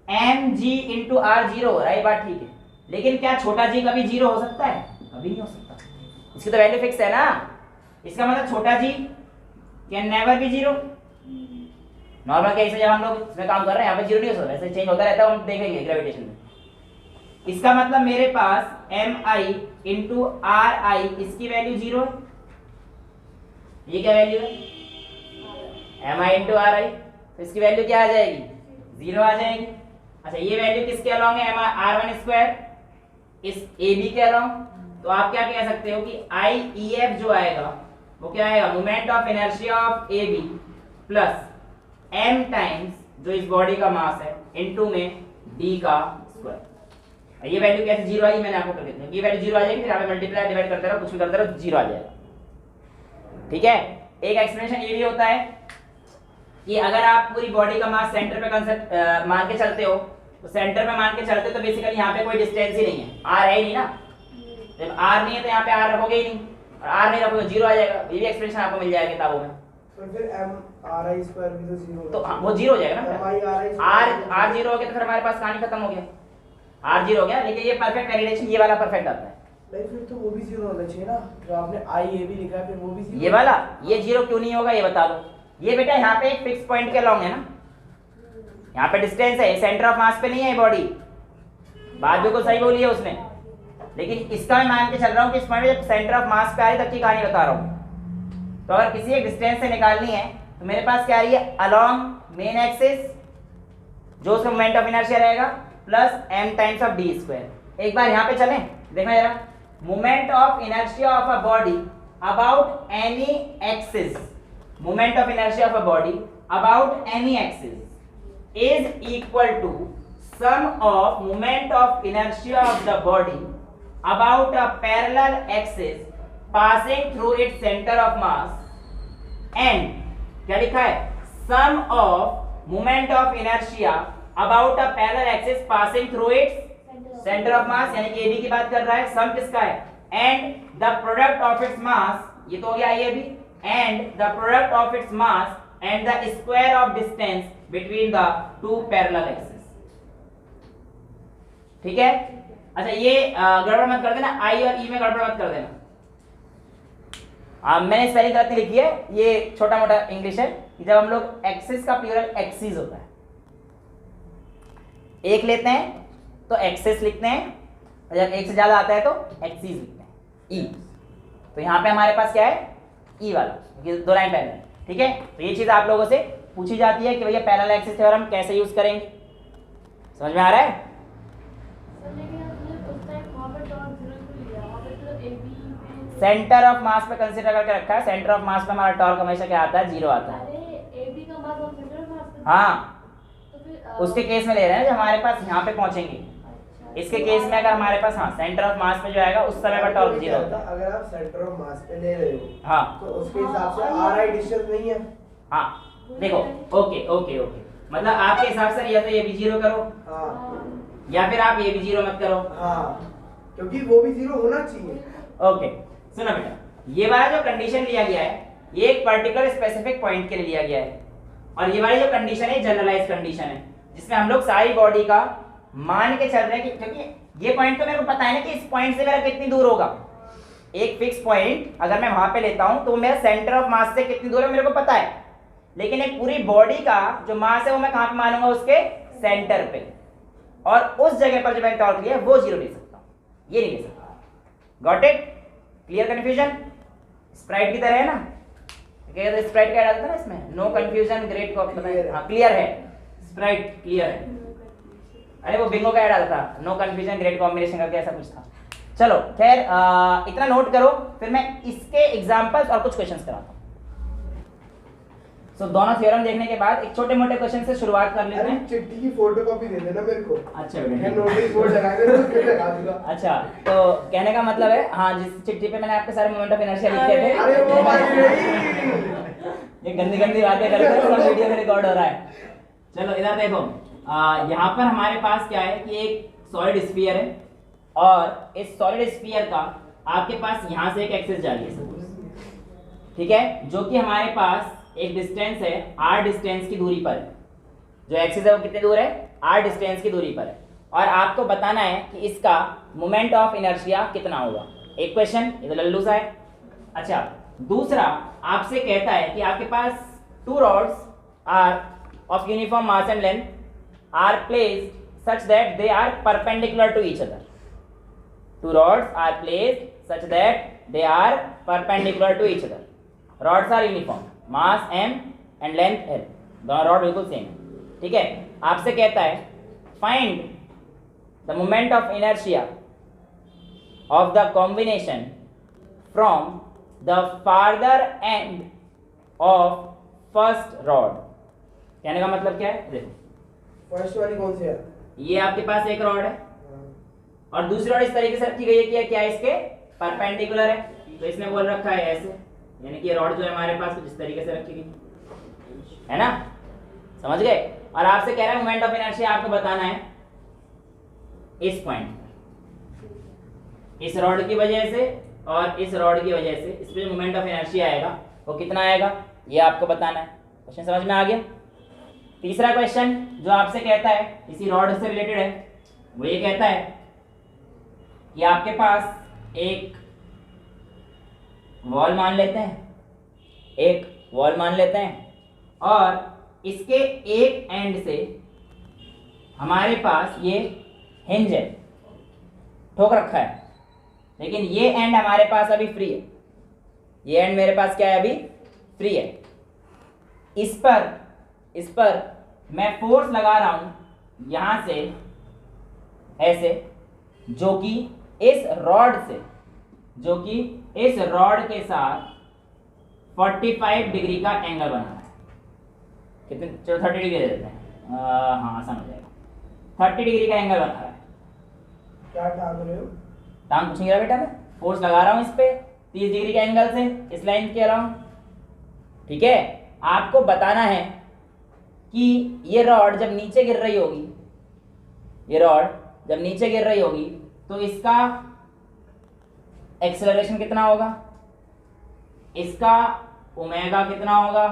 mg इंटू r 0 हो रहा है, बात ठीक है, लेकिन क्या छोटा g कभी 0 हो सकता है? कभी नहीं हो सकता, इसकी तो वैल्यू फिक्स है ना। इसका मतलब छोटा g can never be 0। Normal case में जब हम लोग इसमें काम कर रहे हैं यहाँ पे 0 नहीं हो सकता, ऐसे चेंज होता रहता है, हम देखेंगे ग्रेविटेशन में। इसका मतलब मेरे पास mi इंटू ri, इसकी वैल्यू 0 है, ये क्या वैल्यू है? mi इंटू ri, तो इसकी वैल्यू क्या आ जाएगी? 0 आ जाएगी। अच्छा ये वैल्यू किसके अलोंग है? r1 स्क्वायर, इस ab के अलोंग। तो आप क्या कह सकते हो कि IEF जो आएगा वो क्या आएगा? Moment of inertia of AB plus m times जो इस बॉडी का मास है इनटू में d का स्क्वायर। ये वैल्यू कैसे 0 आई मैंने आपको कर दिया, ये वैल्यू 0 आ जाएगी, फिर आप मल्टीप्लाई डिवाइड करते रहो, कुछ भी करते रहो, 0 आ जाएगा। ठीक है, एक एक्सप्लेनेशन ये भी होता है कि अगर आप पूरी बॉडी का मास सेंटर पे कंसेप्ट मान के चलते हो, तो सेंटर में मान के चलते हो तो बेसिकली यहाँ पे कोई डिस्टेंस ही नहीं है, r है ही नहीं ना। जब r नहीं है तो यहाँ पे r रखोगे ही नहीं, और r नहीं रखोगे 0 आ जाएगा। ये भी एक्सप्रेशन आपको मिल जाएगा किताबों में, तो फिर m/r² भी तो 0 तो हाँ, वो 0 हो जाएगा ना। r 0 हो गया तो फिर हमारे पास कहानी खत्म हो गया, r 0 हो गया। लेकिन ये परफेक्ट कैंडिडेट ये वाला परफेक्ट आता है। नहीं फिर तो वो भी 0 होना चाहिए ना, जो आपने i a भी लिखा है फिर वो भी 0। ये वाला ये 0 क्यों नहीं होगा ये बता दो। ये बेटा यहाँ पे एक फिक्स पॉइंट के अलॉन्ग है ना, यहाँ पे डिस्टेंस है, सेंटर ऑफ मास पे नहीं है बॉडी। बात बिल्कुल सही बोली है उसने, लेकिन इसका मैं मान के चल रहा हूँ कि इस पॉइंट जब सेंटर ऑफ मास पे आ रही तब की कहानी बता रहा हूँ। तो अगर किसी एक डिस्टेंस से निकालनी है तो मेरे पास क्या आ रही है, अलोंग मेन एक्सिस जो उसका मोमेंट ऑफ इनर्शिया रहेगा plus m times of d square. एक बार यहाँ पे चलें, देखना जरा, moment of inertia of a body about any axis, moment of inertia of a body about any axis is equal to sum of moment of inertia of the body about a parallel axis passing through its center of mass and क्या लिखा है, sum of moment of inertia about a parallel axis passing through its center of mass, यानी कि AB की बात कर रहा है, sum किसका है, and the product of its mass, ये तो हो गया AB, and the product of its mass and the square of distance between the two parallel axes। ठीक है। अच्छा ये गड़बड़ मत कर देना, आई और ई में गड़बड़ मत कर देना। मैंने स्पेलिंग गलती लिखी है, ये छोटा मोटा इंग्लिश है कि जब हम लोग एक्सिस का प्लूरल एक्सिस होता है, एक लेते हैं तो एक्सिस लिखते हैं, और जब एक से ज्यादा आता है तो एक्सिस लिखते हैं, ई। तो यहाँ पे हमारे पास क्या है, ई वाला, ये दो लाइन पहले। ठीक है, तो ये चीज आप लोगों से पूछी जाती है कि भैया पैरेलल एक्सिस थ्योरम कैसे यूज करेंगे, समझ में आ रहा है। सेंटर ऑफ मास पे कंसीडर करके रखा है, सेंटर ऑफ मास पे हमारा टॉर्क हमेशा क्या आता है, 0 आता है। AB का मास और सेंटर ऑफ मास, हाँ तो फिर उसके केस में ले रहे हैं जब हमारे पास यहाँ पे पहुंचेंगे। इसके केस में अगर हमारे पास हाँ सेंटर ऑफ मास पे जो आएगा उस समय पर टॉर्क 0 होता है। अगर आप सेंटर ऑफ मास पे ले रहे हो हाँ तो उसके हिसाब से ri डिस्टेंस नहीं है। हाँ देखो, ओके ओके ओके, मतलब आपके हिसाब से या तो ये भी 0 करो हाँ या फिर आप ये भी 0 मत करो। हाँ क्योंकि वो भी 0 होना चाहिए। ओके सुनो बेटा, ये वाला जो कंडीशन लिया गया है ये एक पर्टिकुलर स्पेसिफिक पॉइंट के लिए लिया गया है, और ये वाली जो कंडीशन है जनरलाइज कंडीशन है जिसमें हम लोग सारी बॉडी का मान के चल रहे हैं कि क्योंकि ये पॉइंट तो मेरे को पता है ना कि इस पॉइंट से मेरा कितनी दूर होगा। एक फिक्स पॉइंट अगर मैं वहां पे लेता हूं तो मेरा सेंटर ऑफ मास से कितनी दूर है मेरे को पता है, लेकिन एक पूरी बॉडी का जो मास है वो मैं कहां पे मानूंगा, उसके सेंटर पे, और उस जगह पर जो मैंने टॉर्क लिया वो 0 ले सकता हूं, ये नहीं ले सकता। Got it, clear confusion, Sprite की तरह है ना, स्प्राइट क्या डालता ना इसमें, नो कंफ्यूजन ग्रेट कॉप, हाँ क्लियर है, स्प्राइट क्लियर है। अरे वो बिंगो का ऐड आता था, नो कंफ्यूजन ग्रेट कॉम्बिनेशन का ऐसा कुछ था। चलो खैर इतना नोट करो, फिर मैं इसके एग्जांपल्स और कुछ क्वेश्चंस कराता हूं। सो दोनों थ्योरम देखने के बाद एक छोटे मोटे क्वेश्चन से शुरुआत कर लेते हैं। चिट्ठी की फोटोकॉपी दे देना मेरे को। अच्छा मैं नोटिस बोर्ड लगा के उसके लगा दूंगा। अच्छा तो कहने का मतलब है, हाँ जिस चिट्ठी पे मैंने आपके सारे मोमेंट ऑफ इनर्शिया लिखे थे, अरे वो बात नहीं, ये गंदी गंदी बातें करते हैं, सब वीडियो में रिकॉर्ड हो रहा है। चलो इधर देखो, यहाँ पर हमारे पास क्या है कि एक सॉलिड स्फीयर है, और इस सॉलिड स्फीयर का आपके पास यहाँ से एक एक्सिस जा रही है, ठीक है, जो कि हमारे पास एक डिस्टेंस है r डिस्टेंस की दूरी पर है। जो एक्सिस है वो कितनी दूर है, r डिस्टेंस की दूरी पर है, और आपको बताना है कि इसका मोमेंट ऑफ इनर्शिया कितना होगा। एक क्वेश्चन ये तो लल्लू सा है। अच्छा दूसरा आपसे कहता है कि आपके पास 2 rods are of uniform mass and length are placed such that they are perpendicular to each other. 2 rods are placed such that they are perpendicular to each other. Rods are uniform, mass m and length l, दोनों rod बिल्कुल same है। ठीक है, आपसे कहता है find the moment of inertia of the combination from the farther end of first rod. कहने का मतलब क्या है, देखो फर्स्ट वाली कौन सी है? ये आपके पास एक रॉड है और दूसरी रॉड इस तरीके से रखी गई है कि क्या इसके परपेंडिकुलर है, तो इसने बोल रखा है ऐसे, यानी कि ये रॉड जो है हमारे पास कुछ इस तरीके से रखी गई है ना, समझ गए। और आपसे कह रहा है मोमेंट ऑफ इनर्शिया आपको बताना है इस पॉइंट, इस रॉड की वजह से और इस रॉड की वजह से, इस पे जो मोमेंट ऑफ इनर्शिया आएगा वो कितना आएगा, ये आपको बताना है। क्वेश्चन समझ में आ गया। तीसरा क्वेश्चन जो आपसे कहता है, इसी रॉड से रिलेटेड है, वो ये कहता है कि आपके पास एक वॉल मान लेते हैं, एक वॉल मान लेते हैं और इसके एक एंड से हमारे पास ये हिंज है, ठोक रखा है, लेकिन ये एंड हमारे पास अभी फ्री है। ये एंड मेरे पास क्या है, अभी फ्री है। इस पर मैं फोर्स लगा रहा हूं यहां से ऐसे, जो कि इस रॉड के साथ 45 डिग्री का एंगल बना रहा है। कितने, चलो 30 डिग्री दे देते हैं, हाँ आसान हो जाएगा। 30 डिग्री का एंगल बना रहा है। क्या टांग रहे हो? टांग कुछ नहीं रहा बेटा, मैं फोर्स लगा रहा हूं इस पे 30 डिग्री के एंगल से इस लाइन के अराउंड। ठीक है, आपको बताना है कि ये रॉड जब नीचे गिर रही होगी, तो इसका एक्सेलरेशन कितना होगा, इसका ओमेगा कितना होगा।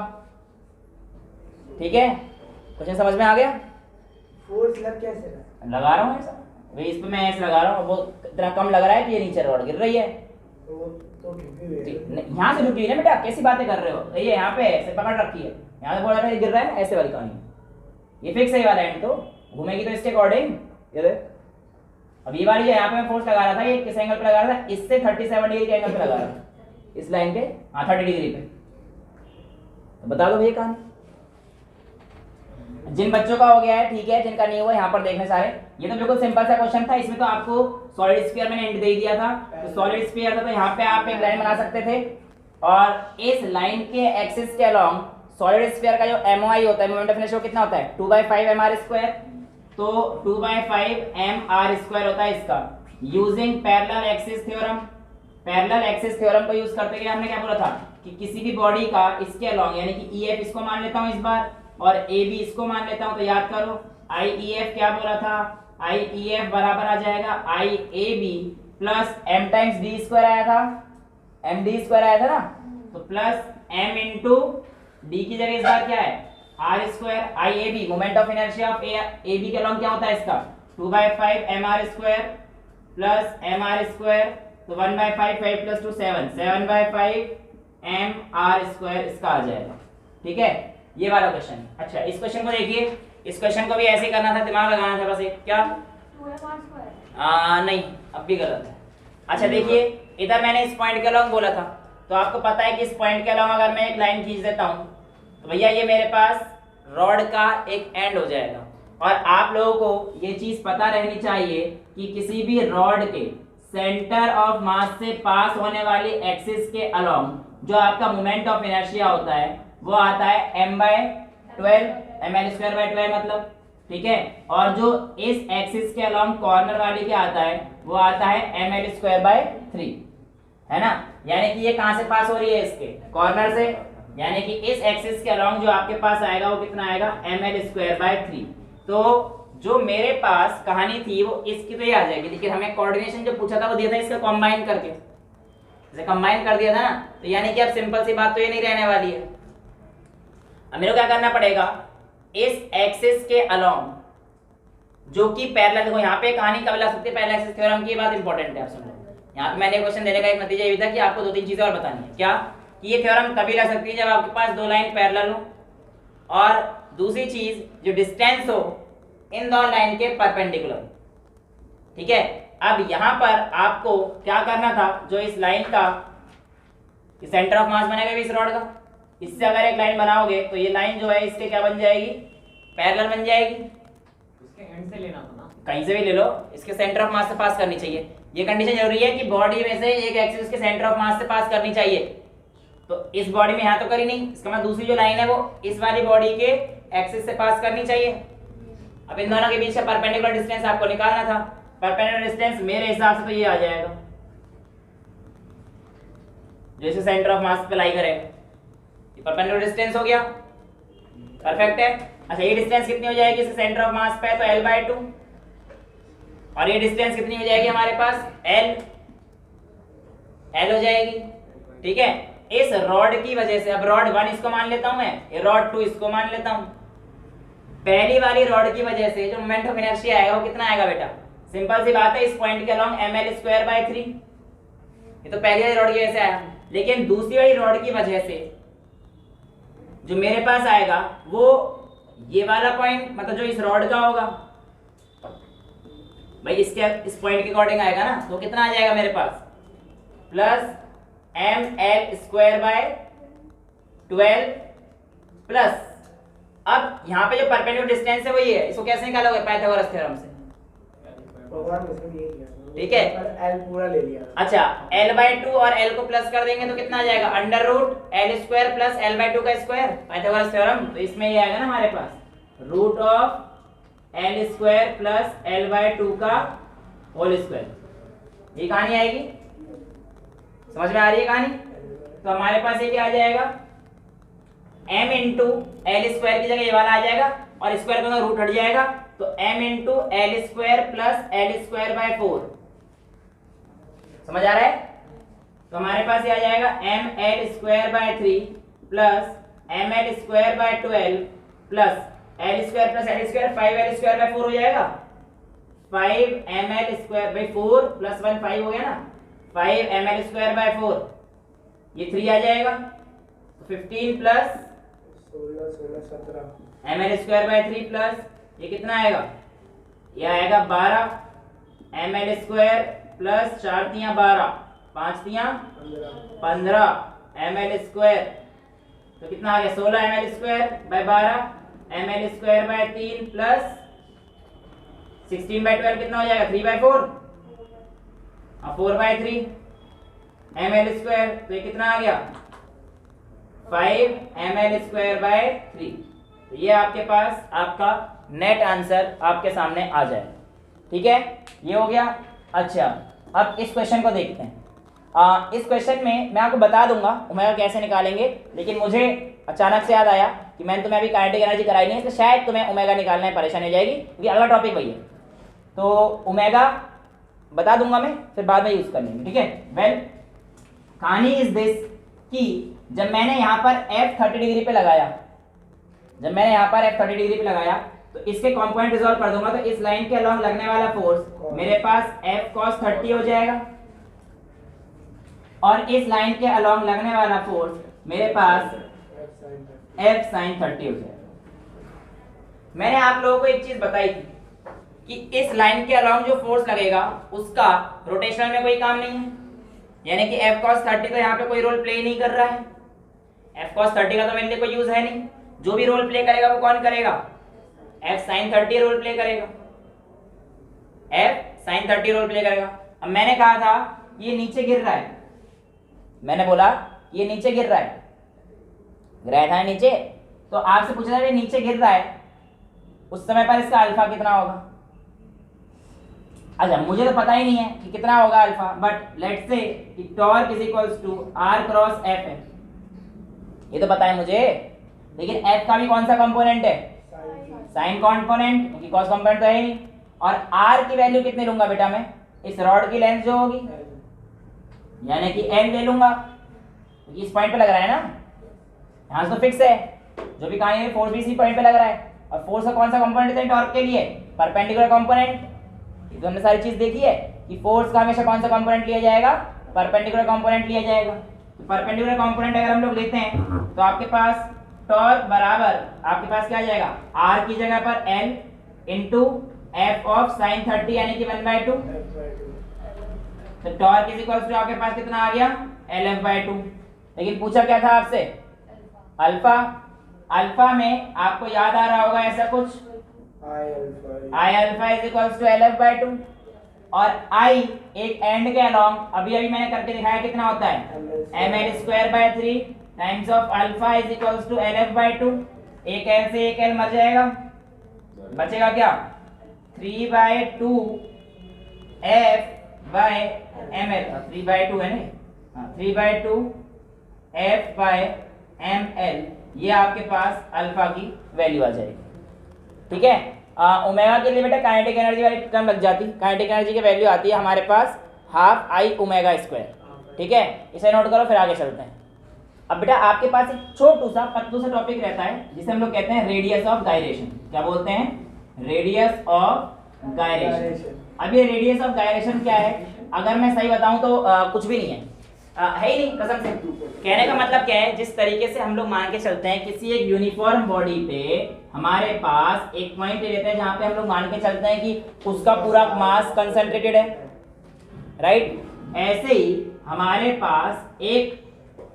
ठीक है, क्वेश्चन समझ में आ गया। फोर्स लग कैसे रहा है? लगा रहा हूँ ऐसा, भाई इस पे मैं ऐसे लगा रहा हूँ, वो इतना कम लग रहा है कि ये नीचे रॉड गिर रही है। तो झुकी हुई है। यहाँ से झुकी हुई है बेटा, कैसी बातें कर रहे हो, ये यहाँ पे ऐसे पकड़ रखी है, यहाँ से बोल रहा है गिर रहा है ना, ऐसे वाली कहानी। ये फिक्स है ये वाला एंड, तो घूमेगी तो इसके अकॉर्डिंग। ये देख, अब ये वाली जो यहाँ पे मैं फोर्स लगा रहा था, ये किस एंगल पे लगा रहा था, इससे 37 डिग्री के एंगल पे लगा रहा था, इस लाइन के, हाँ 30 डिग्री पे। तो बता दो भैया कहानी। जिन बच्चों का हो गया है ठीक है, जिनका नहीं हुआ यहाँ पर देखने सारे। ये तो बिल्कुल सिंपल सा क्वेश्चन था, इसमें तो आपको सॉलिड स्फीयर मैंने एंड दे दिया था। तो सॉलिड स्फीयर था, तो यहाँ पे आप एक लाइन बना सकते थे और इस लाइन के एक्सिस के अलोंग सॉलिड स्फीयर का जो MOI होता है, मोमेंट ऑफ इनर्शिया, कितना होता है 2/5 mr²। तो 2/5 mr² होता है इसका। Using parallel axis theorem, parallel axis theorem को यूज करते हुए हमने क्या बोला था कि किसी भी बॉडी का इसके अलोंग, यानी कि EF इसको मान लेता हूँ इस बार और AB इसको मान लेता हूँ। तो याद करो IEF क्या बोला था, IEF बराबर आ जाएगा IAB plus m times d² आया था, md² आया था ना, तो प्लस m इंटू डी की जगह इस बार क्या है r²। IAB moment of inertia of AB के अलोंग क्या होता है इसका 2/5 mr² प्लस mr², तो 1/5 5 प्लस 2 7, 7/5 mr² इसका आ जाएगा। ठीक है, ये वाला क्वेश्चन। अच्छा, इस क्वेश्चन को देखिए, इस क्वेश्चन को भी ऐसे ही करना था, दिमाग लगाना था बस एक, क्या 2mr²। नहीं, अब भी गलत है। अच्छा देखिए, इधर मैंने इस पॉइंट के अलोंग बोला था, तो आपको पता है कि इस पॉइंट के अलोंग अगर मैं एक लाइन खींच देता हूं तो भैया ये मेरे पास रॉड का एक एंड हो जाएगा। और आप लोगों को ये चीज पता रहनी चाहिए कि किसी भी रॉड के सेंटर ऑफ मास से पास होने वाली एक्सिस के अलोंग जो आपका मोमेंट ऑफ इनर्शिया होता है वो आता है m/12 ml²/12 मतलब। ठीक है, और जो इस एक्सिस के अलोंग कॉर्नर वाली क्या आता है वो आता है ml²/3, है ना। यानी कि ये कहां से पास हो रही है, इसके कॉर्नर से, यानी कि इस एक्सिस के अलोंग जो आपके पास आएगा वो कितना आएगा ml²/3। तो जो मेरे पास कहानी थी वो इसकी तो ही आ जाएगी, लेकिन हमें कोऑर्डिनेशन जो पूछा था वो दिया था इसका कंबाइन करके, जैसे कंबाइन कर दिया था ना, तो यानी कि अब सिंपल सी बात तो ये नहीं रहने वाली है। अब मेरे को क्या करना पड़ेगा, इस एक्सिस के अलोंग जो कि पैरेलल, देखो यहाँ पे कहानी कब ला सकते हैं, पैरेलल एक्सिस थ्योरम की बात इंपॉर्टेंट है, आप समझो। यहाँ पे मैंने क्वेश्चन देने का एक नतीजा ये भी था कि आपको 2-3 चीजें और बतानी है। क्या कि ये थ्योरम तभी ला सकती है जब आपके पास दो लाइन पैरेलल हो, और दूसरी चीज जो डिस्टेंस हो इन दो लाइन के परपेंडिकुलर। ठीक है, अब यहाँ पर आपको क्या करना था, जो इस लाइन का सेंटर ऑफ मास बनेगा इस रॉड का, इससे अगर एक लाइन बनाओगे तो ये लाइन जो है इसके क्या बन जाएगी, पैरेलल बन जाएगी। इसके एंड से लेना था ना, कहीं से भी ले लो, इसके सेंटर ऑफ मास से पास करनी चाहिए। ये कंडीशन जरूरी है कि बॉडी में से एक एक्सिस के सेंटर ऑफ मास से पास करनी चाहिए। तो इस बॉडी में यहाँ तो करी नहीं, इसका मतलब दूसरी जो लाइन है वो इस वाली बॉडी के एक्सिस से पास करनी चाहिए। अब इन दोनों के बीच का परपेंडिकुलर डिस्टेंस आपको निकालना था। परपेंडिकुलर डिस्टेंस मेरे हिसाब से तो ये आ जाएगा, जैसे सेंटर ऑफ मास पे लाई करेगा, ये परपेंडिकुलर डिस्टेंस हो गया, परफेक्ट है। अच्छा, ये डिस्टेंस कितनी हो जाएगी इसके सेंटर ऑफ मास पे, तो L/2, और ये डिस्टेंस कितनी हो जाएगी हमारे पास, L हो जाएगी। ठीक है, इस रॉड की वजह से, अब रॉड 1 इसको मान लेता हूं मैं, ये रॉड 2 इसको मान लेता हूं। पहली वाली रॉड की वजह से जो मोमेंट ऑफ इनर्शिया आएगा वो कितना आएगा बेटा? सिंपल सी बात है, इस पॉइंट के अलोंग ml²/3, ये तो पहली वाली रॉड की वजह से आया। लेकिन दूसरी वाली रॉड की वजह से जो मेरे पास आएगा वो ये वाला पॉइंट, मतलब जो इस रॉड का होगा भाई, इसके इस पॉइंट के अकॉर्डिंग आएगा ना, तो कितना आ जाएगा मेरे पास? प्लस ml²/12 प्लस, अब यहाँ पे जो परपेंडिकुलर डिस्टेंस है वो ये है, इसको कैसे निकालोगे? पाइथागोरस थ्योरम से, भगवान ने सब ये किया। ठीक है। पर L पूरा ले लिया। अच्छा, l/2 और l को प्लस कर देंगे तो कितना आ जाएगा? √l² प्लस l/2 का स्क्वायर, पाइथागोरस थ्योरम। तो इसमें ये आएगा ना हमारे पास √l² प्लस l/2 का होल स्क्वायर, ये कहानी आएगी। समझ में आ रही है कहानी? तो हमारे पास ये क्या आ जाएगा? m इंटू l² की जगह ये वाला आ जाएगा और स्क्वायर का रूट हट जाएगा, तो m into l² plus l²/4। समझ आ रहा है? तो हमारे पास ये आ जाएगा ml²/3 plus ml²/12 plus l² plus l², 5l²/4 हो जाएगा। 5ml²/4 प्लस 1 5 हो गया ना, 5ml²/4, ये 3 आ जाएगा, तो 15 प्लस 16 16 17 ml²/3 प्लस ये कितना आएगा? ये आएगा 12 ml² प्लस 4 तियां 12, 5 तियां 15 ml², तो कितना आ गया? 16 ml²/12 ml²/3 प्लस 16/12 कितना हो जाएगा? 3/4 और 4/3 ml², तो ये कितना आ गया? 5 ml²/3। तो ये आपके पास आपका नेट आंसर आपके सामने आ जाए। ठीक है, ये हो गया। अच्छा, अब इस क्वेश्चन को देखते हैं। इस क्वेश्चन में मैं आपको बता दूंगा ओमेगा कैसे निकालेंगे, लेकिन मुझे अचानक से याद आया कि मैंने तुम्हें अभी काइनेटिक एनर्जी कराई नहीं है, तो शायद तुम्हें ओमेगा निकालने में परेशानी हो जाएगी क्योंकि अगला टॉपिक वही है। तो ओमेगा बता दूंगा मैं, फिर बाद में यूज कर लेंगे। ठीक है। वेल, कहानी इज दिस कि जब मैंने यहाँ पर f 30 डिग्री पे लगाया, तो इसके कंपोनेंट रिजॉल्व कर दूंगा, तो इस लाइन के अलोंग लगने वाला फोर्स मेरे पास f cos 30 हो जाएगा और इस लाइन के अलोंग लगने वाला फोर्स मेरे पास f sin 30 हो जाएगा। मैंने आप लोगों को एक चीज बताई थी कि इस लाइन के अलोंग जो फोर्स लगेगा उसका रोटेशनल में कोई काम नहीं है, यानी कि f cos 30 तो यहाँ पे कोई रोल प्ले नहीं कर रहा है। f cos 30 का तो मेरे लिए कोई यूज है नहीं, जो भी रोल प्ले करेगा वो कौन करेगा? f sin 30 रोल प्ले करेगा, f sin 30 रोल प्ले करेगा। अब मैंने कहा था ये नीचे गिर रहा है, मैंने बोला ये नीचे गिर रहा है, गिरा था नीचे, तो आपसे पूछा था नीचे गिर रहा है, उस समय पर इसका अल्फा कितना होगा? अच्छा, मुझे तो पता ही नहीं है कि कितना होगा अल्फा, बट लेट्स से कि torque is equals to r cross f है, ये तो पता है मुझे, लेकिन f का भी कौन सा कंपोनेंट है? साइन कंपोनेंट, क्योंकि कॉस कंपोनेंट तो है ही नहीं। और r की वैल्यू कितनी लूंगा बेटा मैं? इस रॉड की लेंथ जो होगी, यानी कि l ले लूंगा, क्योंकि इस पॉइंट पे लग रहा है ना, यहाँ से तो फिक्स है, जो भी कहानी है फोर्स भी इसी पॉइंट पे लग रहा है। और फोर्स का कौन सा कंपोनेंट है टॉर्क के लिए? Perpendicular component. तो हमने सारी चीज देखी है कि फोर्स का हमेशा कौन सा कंपोनेंट लिया जाएगा? परपेंडिकुलर कंपोनेंट लिया जाएगा। तो परपेंडिकुलर कंपोनेंट अगर हम लोग लेते हैं तो आपके पास टॉर्क बराबर आपके पास क्या आ जाएगा? r की जगह पर l into f of sine 30 यानी कि 1/2। तो टॉर्क इज इक्वल टू आपके पास कितना आ गया? lf/2। लेकिन पूछा क्या था आपसे? अल्फा। अल्फा में आपको याद आ रहा होगा ऐसा कुछ, I alpha is equals to lf/2 और I एक एंड के अलोंग अभी मैंने करके दिखाया कितना होता है? ml²/3 times of alpha is equals to lf/2। एक l से एक l मर जाएगा, बचेगा क्या? 3/2 f/ml, 3/2 है ना, 3/2 f/ml, ये आपके पास अल्फा की वैल्यू आ जाएगी। ठीक है। ओमेगा के लिए बेटा काइनेटिक एनर्जी वाली टर्म लग जाती, काइनेटिक एनर्जी की वैल्यू आती है हमारे पास ½ I ओमेगा स्क्वायर। ठीक है, इसे नोट करो फिर आगे चलते हैं। अब बेटा आपके पास एक छोटू सा पतलू सा टॉपिक रहता है जिसे हम लोग कहते हैं रेडियस ऑफ गायरेशन। क्या बोलते हैं? Radius of gyration. अब ये रेडियस ऑफ गायरेशन क्या है? अगर मैं सही बताऊं तो कुछ भी नहीं है, है ही नहीं कसम से। कहने का मतलब क्या है, जिस तरीके से हम लोग मान के चलते हैं किसी एक यूनिफॉर्म बॉडी पे हमारे पास एक पॉइंट ले लेते हैं जहां पे हम लोग मान के चलते हैं कि उसका पूरा मास कंसंट्रेटेड है, राइट? ऐसे ही हमारे पास एक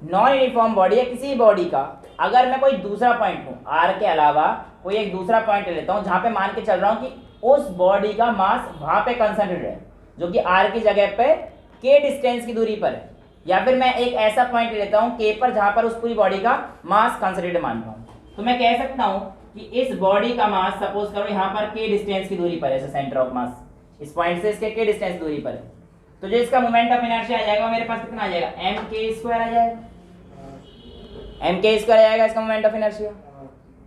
नॉन यूनिफॉर्म बॉडी है किसी बॉडी का, अगर मैं कोई दूसरा पॉइंट लूं आर के अलावा कोई एक दूसरा पॉइंट ले लेता हूं जहां पे मान के चल रहा हूं कि उस बॉडी का मास वहां पे कंसंट्रेटेड है जो कि आर की जगह पे के डिस्टेंस की दूरी पर है, या फिर मैं एक ऐसा पॉइंट ले लेता हूं के पर जहां पर उस पूरी बॉडी का मास कंसंट्रेटेड मानता हूं, तो मैं कह सकता हूं कि इस बॉडी का मास सपोज करो यहां पर के डिस्टेंस की दूरी पर है, सेंटर ऑफ मास इस पॉइंट से इसके के डिस्टेंस दूरी पर है, तो जो इसका मोमेंट ऑफ इनर्शिया आ जाएगा वो मेरे पास कितना आ जाएगा? mk² आ जाएगा। mk² आ जाएगा इसका मोमेंट ऑफ इनर्शिया,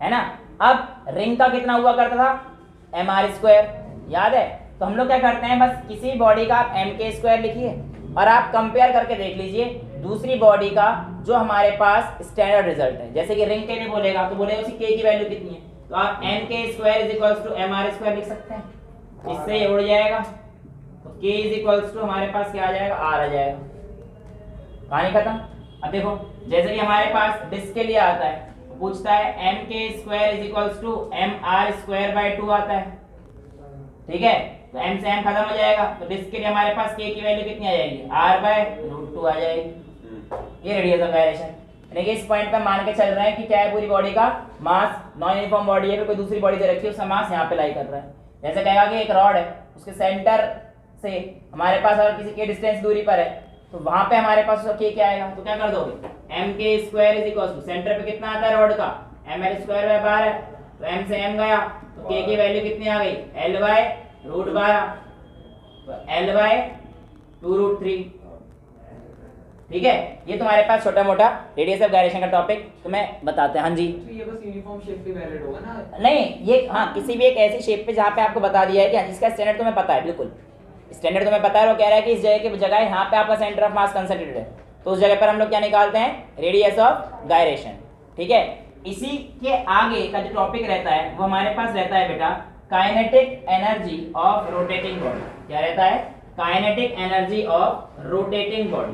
है ना? अब रिंग का कितना हुआ करता था? mr², याद है? तो हम लोग क्या करते हैं, बस किसी बॉडी का आप mk² लिखिए और आप कंपेयर करके देख लीजिए दूसरी बॉडी का जो हमारे पास स्टैंडर्ड रिजल्ट है। जैसे कि रिंग के लिए बोलेगा तो बोलेगा उसकी k की वैल्यू कितनी है, तो आप mk² mr² लिख सकते हैं, इससे ये उड़ जाएगा, तो k हमारे पास क्या आ जाएगा? r आ जाएगा। कहानी खत्म। अब देखो जैसे कि हमारे पास डिस्क के लिए आता है, पूछता है mk² mr² 2 आता है, ठीक है? तो m से m खत्म हो जाएगा, तो डिस्क के लिए हमारे पास k की वैल्यू कितनी आ जाएगी? r/√2 आ जाएगी। ये रेडियस ऑफ गायरेशन। यानी कि इस पॉइंट पे मान के चल रहे हैं कि क्या है, पूरी बॉडी का मास नॉन यूनिफॉर्म बॉडी है, फिर कोई दूसरी बॉडी दे रखी है उसका मास यहाँ पे लाई कर रहा है। जैसे कहेगा कि एक रॉड है, उसके सेंटर से हमारे पास अगर किसी के डिस्टेंस दूरी पर है तो वहां पे हमारे पास उसका k क्या आएगा, तो क्या कर दोगे? mk² सेंटर पे कितना आता है रॉड का? ml²/12, तो m से m गया तो k की वैल्यू कितनी आ गई? l/√12, तो l/2√3, ठीक है? ये तुम्हारे पास छोटा मोटा रेडियस ऑफ गायरेशन का टॉपिक तुम्हें बताते हैं। हाँ जी, तो ये बस यूनिफॉर्म शेप पे वैलिड होगा ना? नहीं ये हाँ किसी भी एक ऐसी शेप पे जहाँ पे आपको बता दिया है कि जिसका स्टैंडर्ड तुम्हें पता है, बिल्कुल स्टैंडर्ड तुम्हें पता है, वो कह रहा है कि इस जगह की जगह यहाँ पे आपका सेंटर ऑफ मास कंसंट्रेटेड है, तो उस जगह पर हम लोग क्या निकालते हैं? रेडियस ऑफ गायरेशन, ठीक है? इसी के आगे का जो टॉपिक रहता है वो हमारे पास रहता है बेटा kinetic energy of rotating body. क्या रहता है? Kinetic energy of rotating body,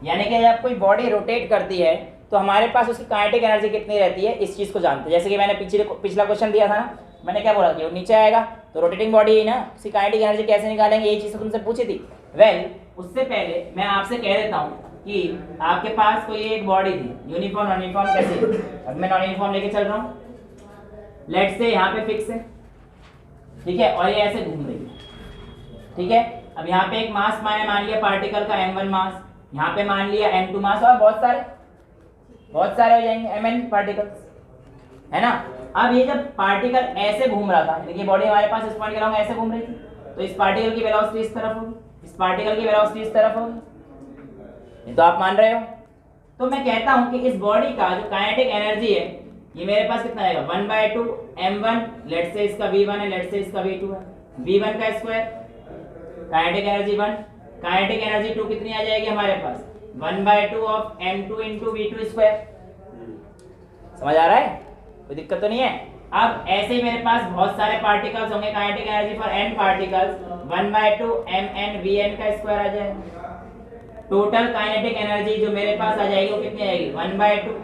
यानी कि जब कोई बॉडी रोटेट करती है तो हमारे पास उसकी काइनेटिक एनर्जी कितनी रहती है, इस चीज को जानते हैं। जैसे कि मैंने पिछला क्वेश्चन दिया था ना, मैंने क्या बोला कि वो नीचे आएगा तो रोटेटिंग बॉडी है ना, उसकी काइनेटिक एनर्जी कैसे निकालेंगे, यही चीज तो तुमसे पूछी थी। वेल उससे पहले मैं आपसे कह देता हूँ कि आपके पास कोई एक बॉडी थी यूनिफॉर्म नॉन यूनिफॉर्म कैसे, अब मैं नॉन यूनिफॉर्म लेके चल रहा हूँ, लेट्स से यहाँ पे फिक्स है, ठीक है, और ये ऐसे घूम रही है, ठीक है? अब यहाँ पे एक मास मैंने मान लिया पार्टिकल का m1 मास, यहाँ पे मान लिया m2 मास, और बहुत सारे हो जाएंगे mn पार्टिकल्स, है ना? अब ये जब पार्टिकल ऐसे घूम रहा था, देखिए बॉडी हमारे पास इस पॉइंट के अराउंड ऐसे घूम रही थी, तो इस पार्टिकल की वेलोसिटी इस तरफ होगी, इस पार्टिकल की वेलोसिटी इस तरफ होगी, ये तो आप मान रहे हो। तो मैं कहता हूं कि इस बॉडी का जो काइनेटिक एनर्जी है ये मेरे पास कितना आएगा? 1/2 m1, लेट्स से इसका v1 है, लेट्स से इसका v2 है, v1 का square, kinetic energy 1, kinetic energy 2 कितनी आ जाएगी हमारे पास? 1/2 of m2 into v2 square. समझ आ रहा है? कोई दिक्कत तो नहीं है? अब ऐसे ही मेरे पास बहुत सारे पार्टिकल्स होंगे, kinetic energy for n particles 1/2 mn vn का स्क्वायर आ जाएगा। टोटल काइनेटिक एनर्जी जो मेरे पास आ जाएगी वो कितनी आएगी? 1/2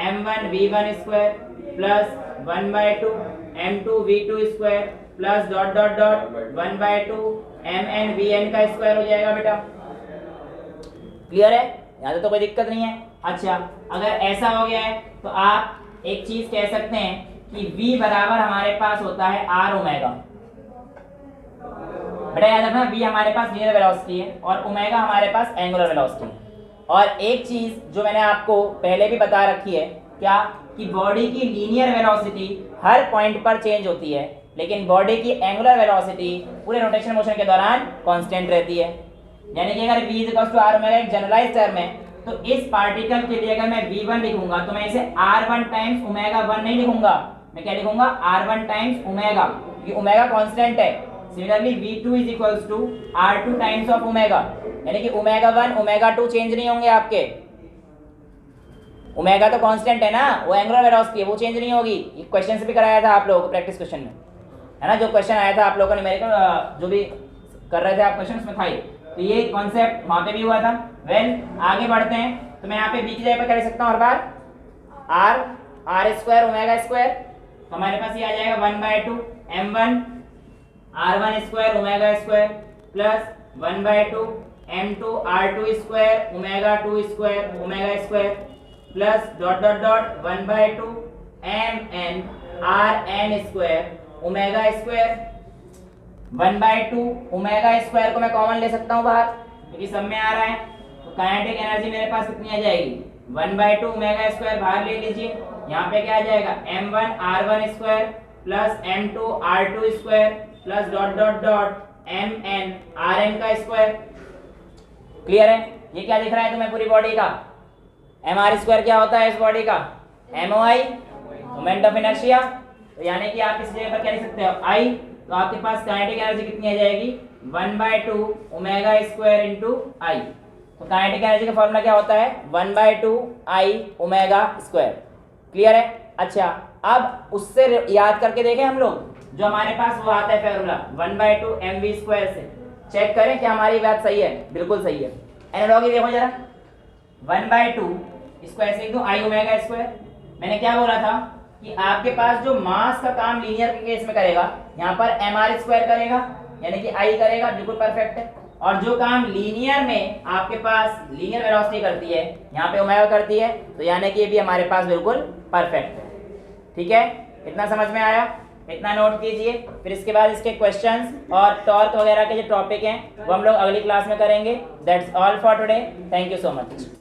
m1 v1 square plus 1/2 m2 v2 square plus dot dot dot 1/2 mn vn का स्क्वायर हो जाएगा बेटा। क्लियर है? यहाँ तो कोई दिक्कत नहीं है। अच्छा, अगर ऐसा हो गया है तो आप एक चीज कह सकते हैं कि v बराबर हमारे पास होता है r ओमेगा। बेटा याद रखना, v हमारे पास लीनियर वेलोसिटी है और ओमेगा हमारे पास एंगुलर वेलोसिटी है। और एक चीज जो मैंने आपको पहले भी बता रखी है, क्या कि बॉडी की लीनियर वेलोसिटी हर पॉइंट पर चेंज होती है, लेकिन बॉडी की एंगुलर वेलोसिटी पूरे रोटेशन मोशन के दौरान कांस्टेंट रहती है। यानी कि अगर v r ओमेगा एक जनरलाइज टर्म है, तो इस पार्टिकल के लिए अगर मैं v1 लिखूंगा तो मैं इसे r1 टाइम्स ओमेगा 1 नहीं लिखूंगा, मैं क्या लिखूंगा? r1 टाइम्स ओमेगा, ये ओमेगा कांस्टेंट है। Similarly v2 is equals to r2 times of omega, यानी कि ओमेगा 1 ओमेगा 2 चेंज नहीं होंगे आपके। ओमेगा तो कांस्टेंट है ना, वो एंगुलर वेलोसिटी है, वो चेंज नहीं होगी। ये क्वेश्चन से भी कराया था आप लोगों को प्रैक्टिस क्वेश्चन में, है ना, जो क्वेश्चन आया था आप लोगों का न्यूमेरिकल जो भी कर रहे थे आप क्वेश्चन उसमें था ये। तो ये कॉन्सेप्ट वहां पे भी हुआ था। वेल आगे बढ़ते हैं, तो मैं यहाँ पे बी की जगह पर कर सकता हूँ हर बार आर स्क्वायर ओमेगा स्क्वायर, तो हमारे पास ये आ जाएगा 1/2 m1 r1 square omega square plus 1/2 m2 r2 square omega 2 square omega square plus dot dot dot 1/2 mn rn square omega square. 1/2 omega square को मैं कॉमन ले सकता हूँ बाहर क्योंकि सब में आ रहा है, तो काइनेटिक एनर्जी मेरे पास कितनी आ जाएगी 1/2 ओमेगा स्क्वायर बाहर ले लीजिए, यहाँ पे क्या आ जाएगा m1 r1 square plus m2 r2 square plus dot dot dot mn rn का स्क्वायर। क्लियर है? ये क्या दिख रहा है तुम्हें पूरी बॉडी का? mr स्क्वायर क्या होता है इस बॉडी का? MOI moment of inertia. तो यानी कि आप इस जगह पर क्या लिख सकते हो I, तो आपके पास काइनेटिक एनर्जी कितनी आ जाएगी 1/2 ओमेगा स्क्वायर इंटू I। तो काइनेटिक एनर्जी का फॉर्मूला क्या होता है 1/2 I ओमेगा स्क्वायर। क्लियर है? अच्छा अब उससे याद करके देखें हम लोग, जो हमारे पास वो आता है फॉर्मूला 1/2 mv स्क्वायर से, चेक करें कि हमारी बात सही है। बिल्कुल सही है। एनालॉजी देखो जरा, 1/2 इसको ऐसे लिख दो I ओमेगा स्क्वायर। मैंने क्या बोला था कि आपके पास जो मास का काम लीनियर के केस में करेगा, यहाँ पर mr स्क्वायर करेगा यानी कि I करेगा, बिल्कुल परफेक्ट है। और जो काम लीनियर में आपके पास लीनियर वेलोसिटी करती है, यहाँ पे ओमेगा करती है, तो यानी कि ये भी हमारे पास बिल्कुल परफेक्ट है। ठीक है, इतना समझ में आया? इतना नोट कीजिए। फिर इसके बाद इसके क्वेश्चंस और टॉर्क वगैरह के जो टॉपिक हैं वो हम लोग अगली क्लास में करेंगे। That's all for today. Thank you so much.